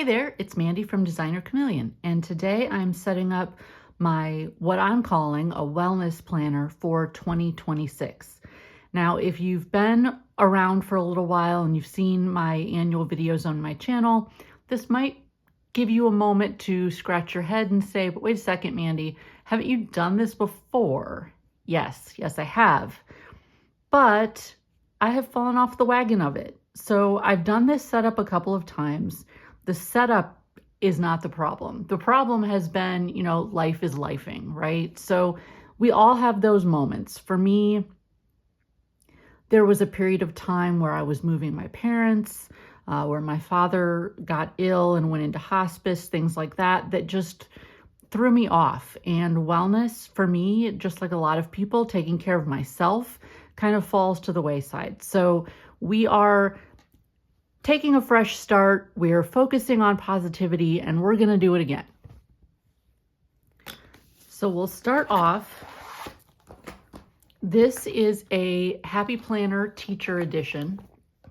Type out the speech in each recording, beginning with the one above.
Hey there, it's Mandy from Designer Chameleon, and today I'm setting up what I'm calling a wellness planner for 2026. Now, if you've been around for a little while and you've seen my annual videos on my channel, this might give you a moment to scratch your head and say, but wait a second, Mandy, haven't you done this before? Yes, I have, but I have fallen off the wagon of it. So I've done this setup a couple of times. The setup is not the problem. The problem has been, life is lifing, right? So we all have those moments. For me, there was a period of time where I was moving my parents, where my father got ill and went into hospice, things like that, that just threw me off. And wellness for me, just like a lot of people, taking care of myself kind of falls to the wayside. So we are taking a fresh start. We're focusing on positivity, and we're going to do it again. So we'll start off. This is a Happy Planner Teacher Edition,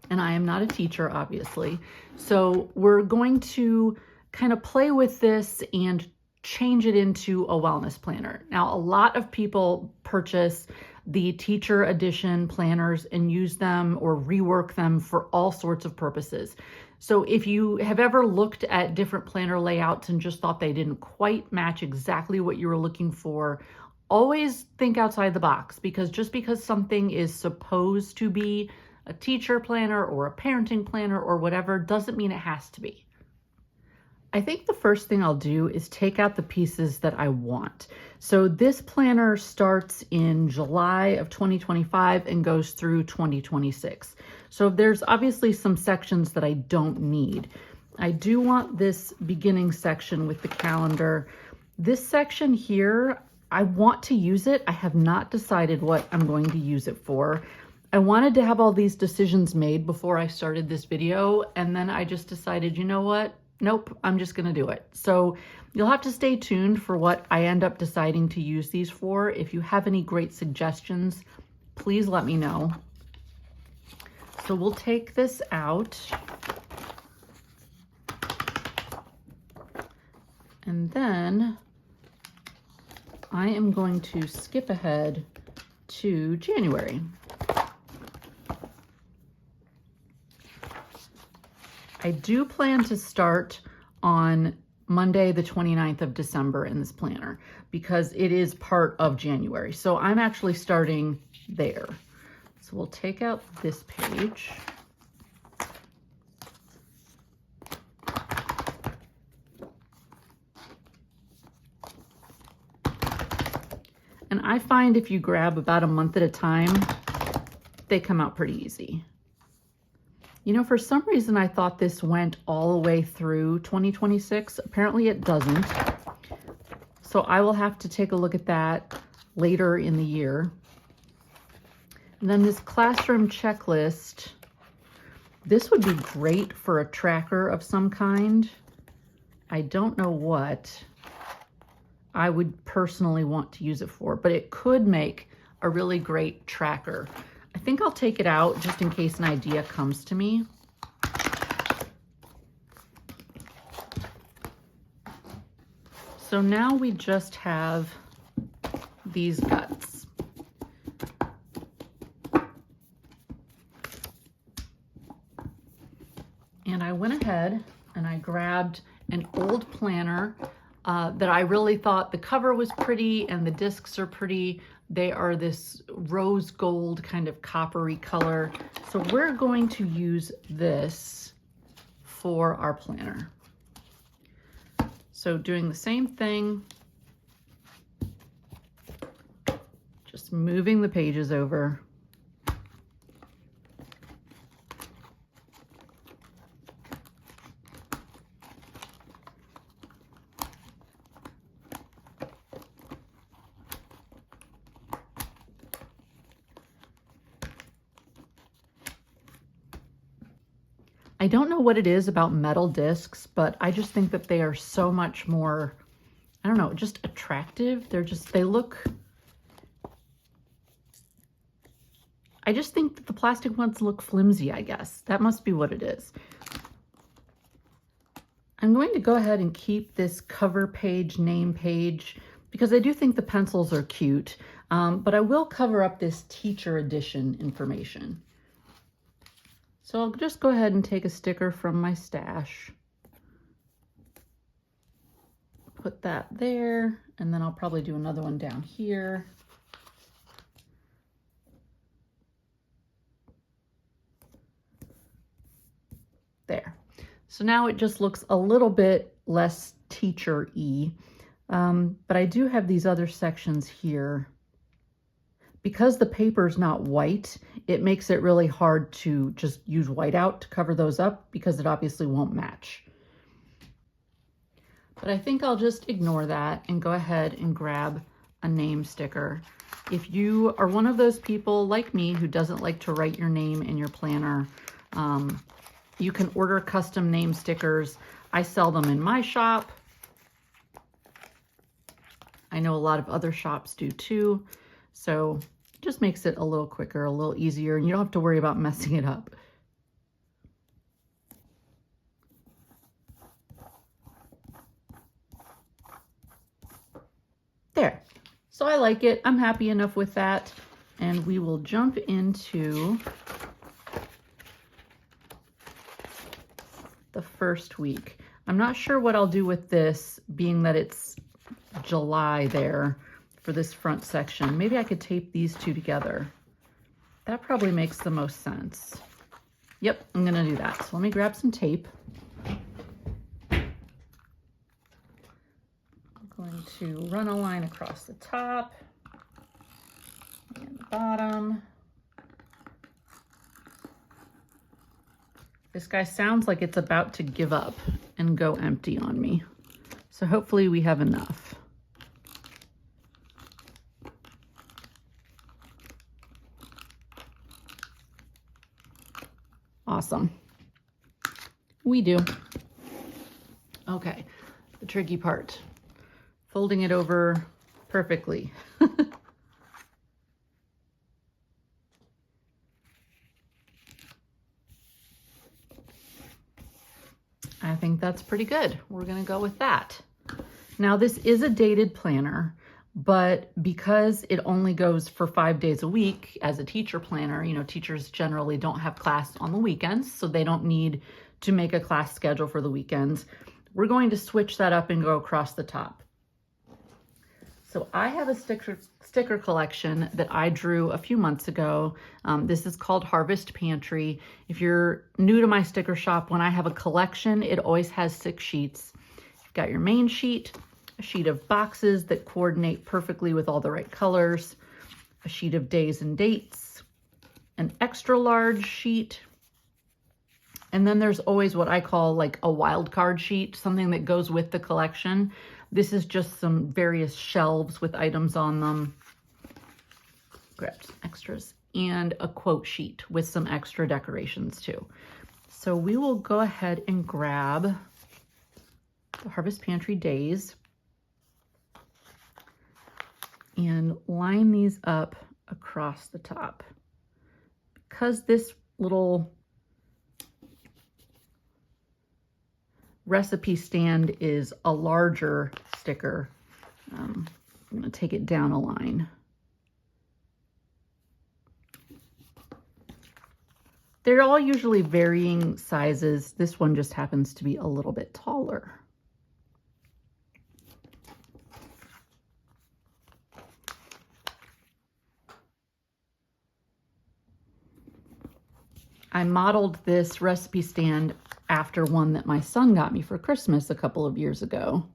and I am not a teacher, obviously. So we're going to kind of play with this and change it into a wellness planner. Now, a lot of people purchase the teacher edition planners and use them or rework them for all sorts of purposes. So if you have ever looked at different planner layouts and just thought they didn't quite match exactly what you were looking for, always think outside the box, because just because something is supposed to be a teacher planner or a parenting planner or whatever doesn't mean it has to be. I think the first thing I'll do is take out the pieces that I want. So this planner starts in July of 2025 and goes through 2026. So there's obviously some sections that I don't need. I do want this beginning section with the calendar. This section here, I want to use it. I have not decided what I'm going to use it for. I wanted to have all these decisions made before I started this video, and then I just decided, you know what? Nope, I'm just going to do it. So you'll have to stay tuned for what I end up deciding to use these for. If you have any great suggestions, please let me know. So we'll take this out. And then I am going to skip ahead to January. I do plan to start on Monday, the 29th of December in this planner because it is part of January. So I'm actually starting there. So we'll take out this page. And I find if you grab about a month at a time, they come out pretty easy. For some reason I thought this went all the way through 2026. Apparently it doesn't. So I will have to take a look at that later in the year. And then this classroom checklist, this would be great for a tracker of some kind. I don't know what I would personally want to use it for, but it could make a really great tracker. I think I'll take it out just in case an idea comes to me. So now we just have these guts. And I went ahead and I grabbed an old planner that I really thought the cover was pretty and the discs are pretty. They are this rose gold kind of coppery color. So we're going to use this for our planner. So doing the same thing, just moving the pages over. I don't know what it is about metal discs, but I just think that they are so much more, I don't know, just attractive. They look, I just think that the plastic ones look flimsy, I guess. That must be what it is. I'm going to go ahead and keep this cover page, name page, because I do think the pencils are cute, but I will cover up this teacher edition information. So I'll just go ahead and take a sticker from my stash, put that there, and then I'll probably do another one down here. There. So now it just looks a little bit less teacher-y, but I do have these other sections here. Because the paper is not white, it makes it really hard to just use whiteout to cover those up because it obviously won't match. But I think I'll just ignore that and go ahead and grab a name sticker. If you are one of those people like me who doesn't like to write your name in your planner, you can order custom name stickers. I sell them in my shop. I know a lot of other shops do too. So it just makes it a little quicker, a little easier, and you don't have to worry about messing it up. There. So I like it. I'm happy enough with that. And we will jump into the first week. I'm not sure what I'll do with this, being that it's July there for this front section. Maybe I could tape these two together. That probably makes the most sense. Yep, I'm gonna do that. So let me grab some tape. I'm going to run a line across the top and the bottom. This guy sounds like it's about to give up and go empty on me. So hopefully we have enough. Awesome. We do. Okay, the tricky part. Folding it over perfectly. I think that's pretty good. We're gonna go with that. Now this is a dated planner, but because it only goes for 5 days a week as a teacher planner, you know, teachers generally don't have class on the weekends, so they don't need to make a class schedule for the weekends. We're going to switch that up and go across the top. So I have a sticker collection that I drew a few months ago. This is called Harvest Pantry. If you're new to my sticker shop, when I have a collection, it always has 6 sheets. You've got your main sheet, a sheet of boxes that coordinate perfectly with all the right colors, a sheet of days and dates, an extra large sheet, and then there's always what I call like a wild card sheet, something that goes with the collection. This is just some various shelves with items on them. Grab some extras and a quote sheet with some extra decorations too. So we will go ahead and grab the Harvest Pantry days and line these up across the top. Because this little recipe stand is a larger sticker, I'm going to take it down a line. They're all usually varying sizes. This one just happens to be a little bit taller. I modeled this recipe stand after one that my son got me for Christmas a couple of years ago.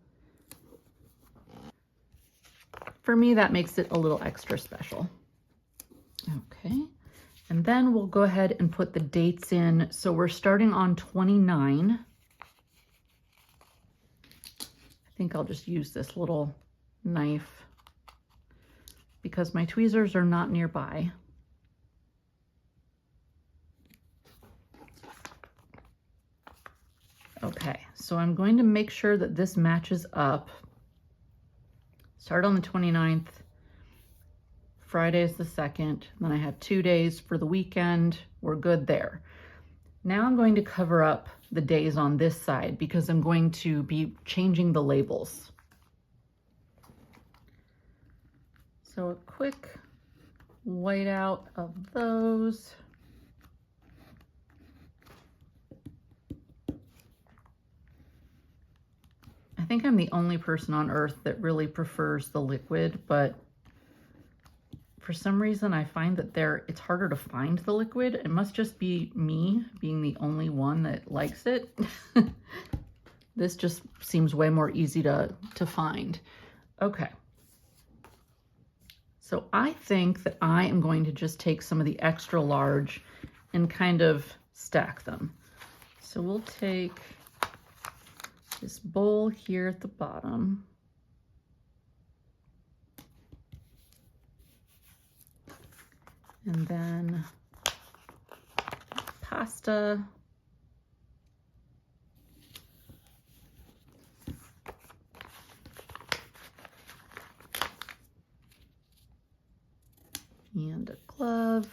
For me, that makes it a little extra special. Okay, and then we'll go ahead and put the dates in. So we're starting on 29. I think I'll just use this little knife because my tweezers are not nearby. Okay, so I'm going to make sure that this matches up. Start on the 29th. Friday is the 2nd. Then I have 2 days for the weekend. We're good there. Now I'm going to cover up the days on this side because I'm going to be changing the labels. So a quick white out of those. I think I'm the only person on earth that really prefers the liquid, but for some reason I find that it's harder to find the liquid. It must just be me being the only one that likes it. This just seems way more easy to find. Okay. So I think that I am going to just take some of the extra large and kind of stack them. So we'll take this bowl here at the bottom. And then pasta. And a glove.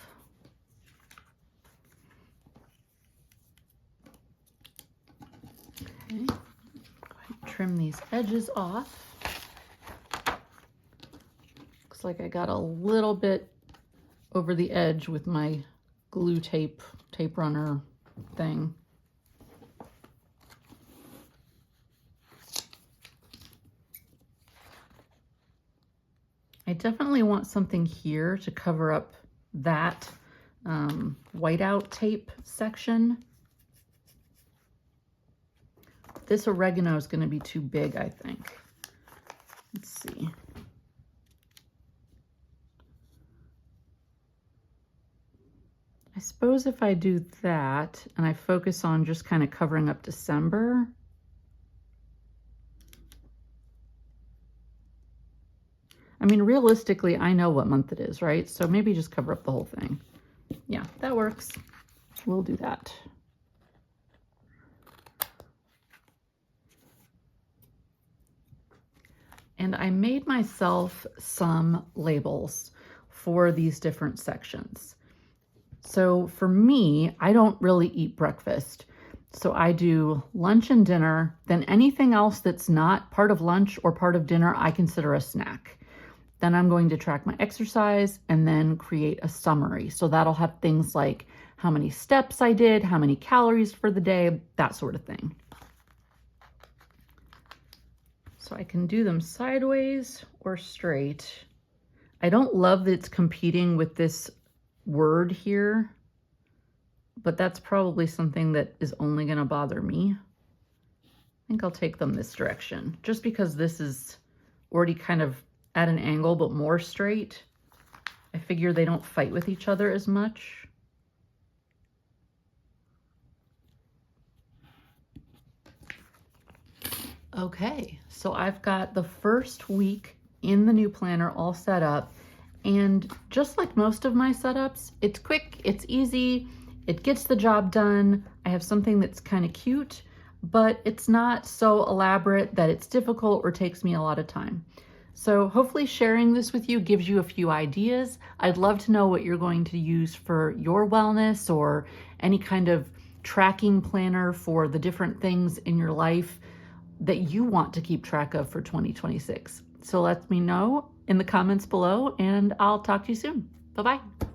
Okay, go ahead and trim these edges off. Looks like I got a little bit over the edge with my glue tape runner thing. I definitely want something here to cover up that whiteout tape section. This oregano is going to be too big, I think. Let's see. I suppose if I do that and I focus on just kind of covering up December, I mean, realistically, I know what month it is, right? So maybe just cover up the whole thing. Yeah, that works. We'll do that. And I made myself some labels for these different sections. So for me, I don't really eat breakfast. So I do lunch and dinner, then anything else that's not part of lunch or part of dinner, I consider a snack. Then I'm going to track my exercise and then create a summary. So that'll have things like how many steps I did, how many calories for the day, that sort of thing. So I can do them sideways or straight. I don't love that it's competing with this word here, but that's probably something that is only going to bother me. I think I'll take them this direction just because this is already kind of at an angle, but more straight. I figure they don't fight with each other as much. Okay, so I've got the first week in the new planner all set up, and just like most of my setups, it's quick, it's easy, it gets the job done. I have something that's kind of cute, but it's not so elaborate that it's difficult or takes me a lot of time. So hopefully sharing this with you gives you a few ideas. I'd love to know what you're going to use for your wellness or any kind of tracking planner for the different things in your life that you want to keep track of for 2026. So let me know in the comments below, and I'll talk to you soon. Bye-bye.